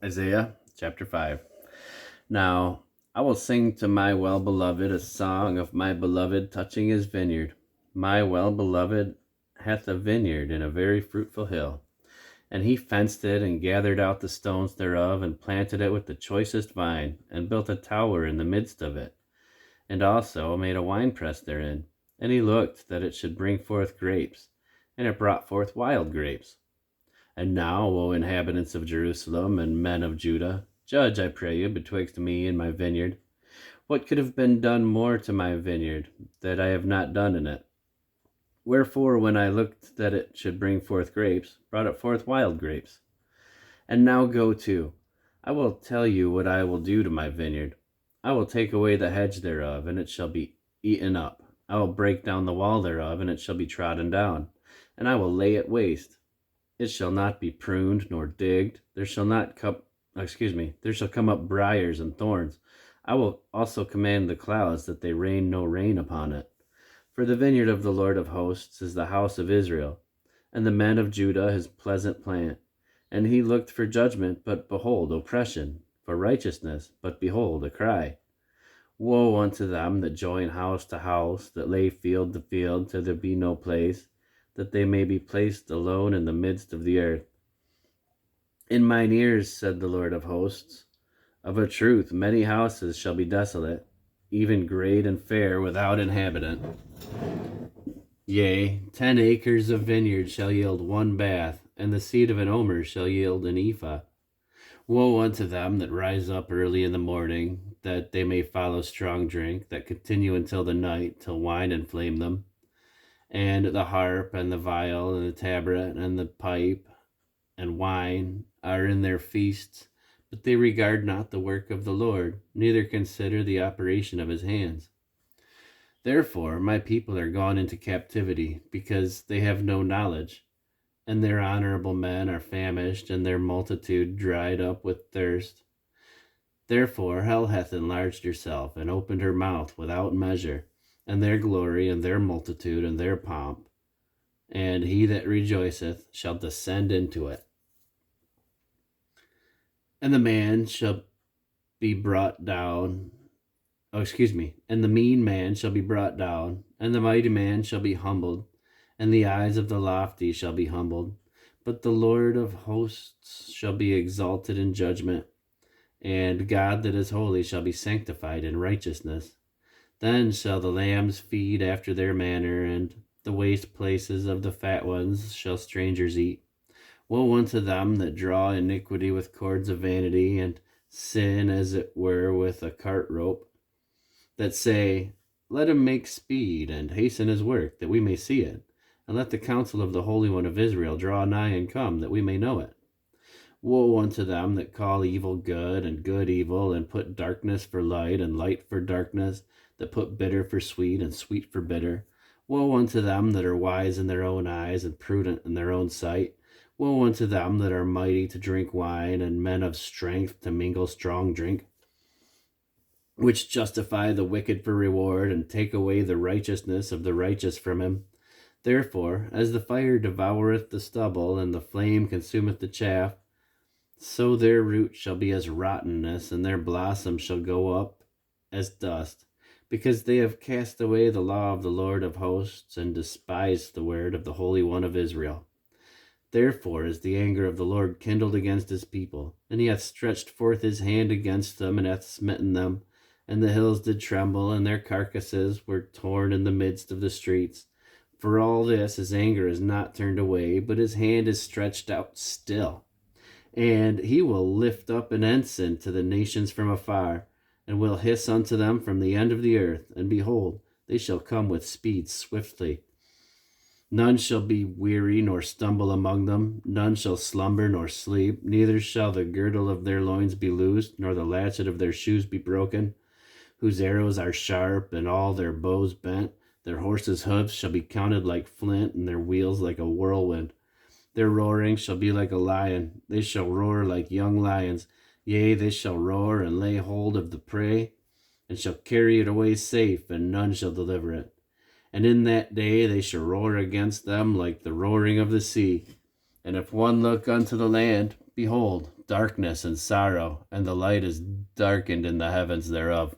Isaiah chapter 5. Now I will sing to my well-beloved a song of my beloved touching his vineyard. My well-beloved hath a vineyard in a very fruitful hill, and he fenced it and gathered out the stones thereof, and planted it with the choicest vine, and built a tower in the midst of it, and also made a winepress therein. And he looked that it should bring forth grapes, and it brought forth wild grapes. And now, O inhabitants of Jerusalem and men of Judah, judge, I pray you, betwixt me and my vineyard. What could have been done more to my vineyard, that I have not done in it? Wherefore, when I looked that it should bring forth grapes, brought it forth wild grapes. And now go to. I will tell you what I will do to my vineyard. I will take away the hedge thereof, and it shall be eaten up. I will break down the wall thereof, and it shall be trodden down, and I will lay it waste. It shall not be pruned nor digged. There shall come up briars and thorns. I will also command the clouds that they rain no rain upon it. For the vineyard of the Lord of hosts is the house of Israel, and the men of Judah his pleasant plant. And he looked for judgment, but behold, oppression; for righteousness, but behold, a cry. Woe unto them that join house to house, that lay field to field, till there be no place, that they may be placed alone in the midst of the earth. In mine ears, said the Lord of hosts, of a truth many houses shall be desolate, even great and fair, without inhabitant. Yea, 10 acres of vineyard shall yield 1 bath, and the seed of an omer shall yield an ephah. Woe unto them that rise up early in the morning, that they may follow strong drink, that continue until the night, till wine inflame them. And the harp and the viol and the tabret and the pipe and wine are in their feasts, but they regard not the work of the Lord, neither consider the operation of his hands. Therefore my people are gone into captivity, because they have no knowledge, and their honorable men are famished, and their multitude dried up with thirst. Therefore hell hath enlarged herself, and opened her mouth without measure, and their glory, and their multitude, and their pomp, and he that rejoiceth shall descend into it. And the man shall be brought down, and the mean man shall be brought down, and the mighty man shall be humbled, and the eyes of the lofty shall be humbled. But the Lord of hosts shall be exalted in judgment, and God that is holy shall be sanctified in righteousness. Then shall the lambs feed after their manner, and the waste places of the fat ones shall strangers eat. Woe unto them that draw iniquity with cords of vanity, and sin as it were with a cart rope, that say, let him make speed, and hasten his work, that we may see it. And let the counsel of the Holy One of Israel draw nigh and come, that we may know it. Woe unto them that call evil good, and good evil, and put darkness for light, and light for darkness, that put bitter for sweet, and sweet for bitter. Woe unto them that are wise in their own eyes, and prudent in their own sight. Woe unto them that are mighty to drink wine, and men of strength to mingle strong drink, which justify the wicked for reward, and take away the righteousness of the righteous from him. Therefore, as the fire devoureth the stubble, and the flame consumeth the chaff, so their root shall be as rottenness, and their blossom shall go up as dust, because they have cast away the law of the Lord of hosts, and despised the word of the Holy One of Israel. Therefore is the anger of the Lord kindled against his people, and he hath stretched forth his hand against them, and hath smitten them. And the hills did tremble, and their carcasses were torn in the midst of the streets. For all this his anger is not turned away, but his hand is stretched out still. And he will lift up an ensign to the nations from afar, and will hiss unto them from the end of the earth. And behold, they shall come with speed swiftly. None shall be weary nor stumble among them. None shall slumber nor sleep. Neither shall the girdle of their loins be loosed, nor the latchet of their shoes be broken. Whose arrows are sharp, and all their bows bent. Their horses' hoofs shall be counted like flint, and their wheels like a whirlwind. Their roaring shall be like a lion. They shall roar like young lions. Yea, they shall roar and lay hold of the prey, and shall carry it away safe, and none shall deliver it. And in that day they shall roar against them like the roaring of the sea. And if one look unto the land, behold, darkness and sorrow, and the light is darkened in the heavens thereof.